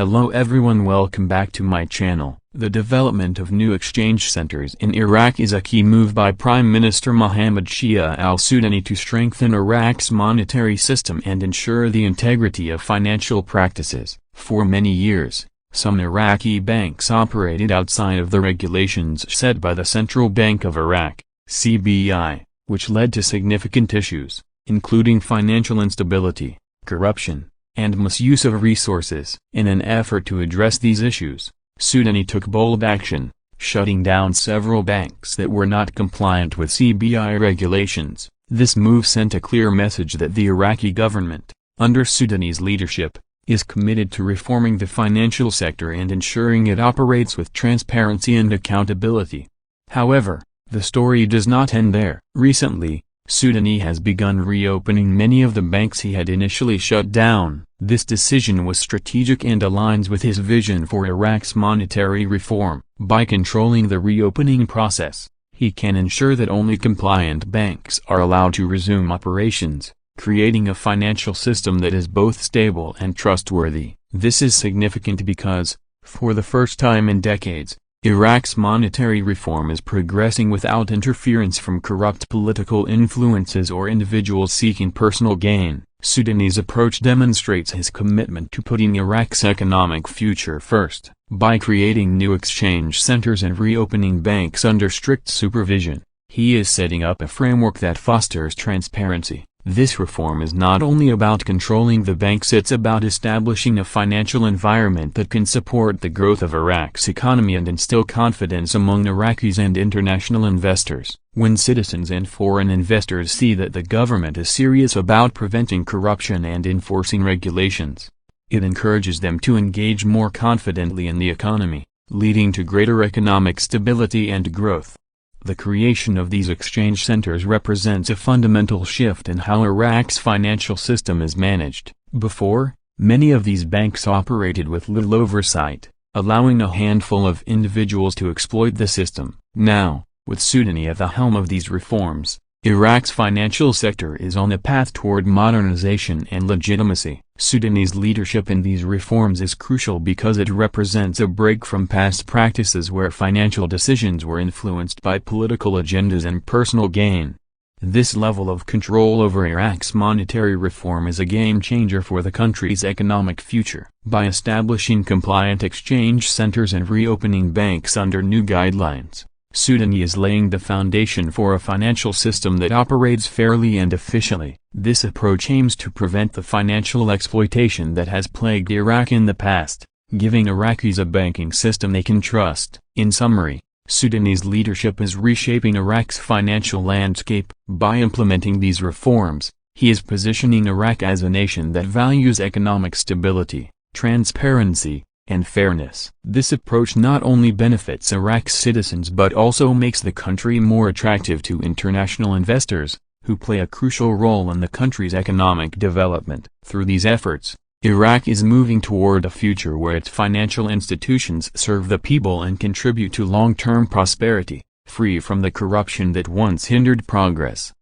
Hello everyone, welcome back to my channel. The development of new exchange centers in Iraq is a key move by Prime Minister Mohammed Shia al-Sudani to strengthen Iraq's monetary system and ensure the integrity of financial practices. For many years, some Iraqi banks operated outside of the regulations set by the Central Bank of Iraq, CBI, which led to significant issues, including financial instability, corruption, and misuse of resources. In an effort to address these issues, Sudani took bold action, shutting down several banks that were not compliant with CBI regulations. This move sent a clear message that the Iraqi government, under Sudani's leadership, is committed to reforming the financial sector and ensuring it operates with transparency and accountability. However, the story does not end there. Recently, Sudani has begun reopening many of the banks he had initially shut down. This decision was strategic and aligns with his vision for Iraq's monetary reform. By controlling the reopening process, he can ensure that only compliant banks are allowed to resume operations, creating a financial system that is both stable and trustworthy. This is significant because, for the first time in decades, Iraq's monetary reform is progressing without interference from corrupt political influences or individuals seeking personal gain. Sudani's approach demonstrates his commitment to putting Iraq's economic future first. By creating new exchange centers and reopening banks under strict supervision, he is setting up a framework that fosters transparency. This reform is not only about controlling the banks, it's about establishing a financial environment that can support the growth of Iraq's economy and instill confidence among Iraqis and international investors. When citizens and foreign investors see that the government is serious about preventing corruption and enforcing regulations, it encourages them to engage more confidently in the economy, leading to greater economic stability and growth. The creation of these exchange centers represents a fundamental shift in how Iraq's financial system is managed. Before, many of these banks operated with little oversight, allowing a handful of individuals to exploit the system. Now, with Sudani at the helm of these reforms, Iraq's financial sector is on a path toward modernization and legitimacy. Sudani's leadership in these reforms is crucial because it represents a break from past practices where financial decisions were influenced by political agendas and personal gain. This level of control over Iraq's monetary reform is a game-changer for the country's economic future. By establishing compliant exchange centers and reopening banks under new guidelines, Sudani is laying the foundation for a financial system that operates fairly and efficiently. This approach aims to prevent the financial exploitation that has plagued Iraq in the past, giving Iraqis a banking system they can trust. In summary, Sudani's leadership is reshaping Iraq's financial landscape. By implementing these reforms, he is positioning Iraq as a nation that values economic stability, transparency, and fairness. This approach not only benefits Iraq's citizens but also makes the country more attractive to international investors, who play a crucial role in the country's economic development. Through these efforts, Iraq is moving toward a future where its financial institutions serve the people and contribute to long-term prosperity, free from the corruption that once hindered progress.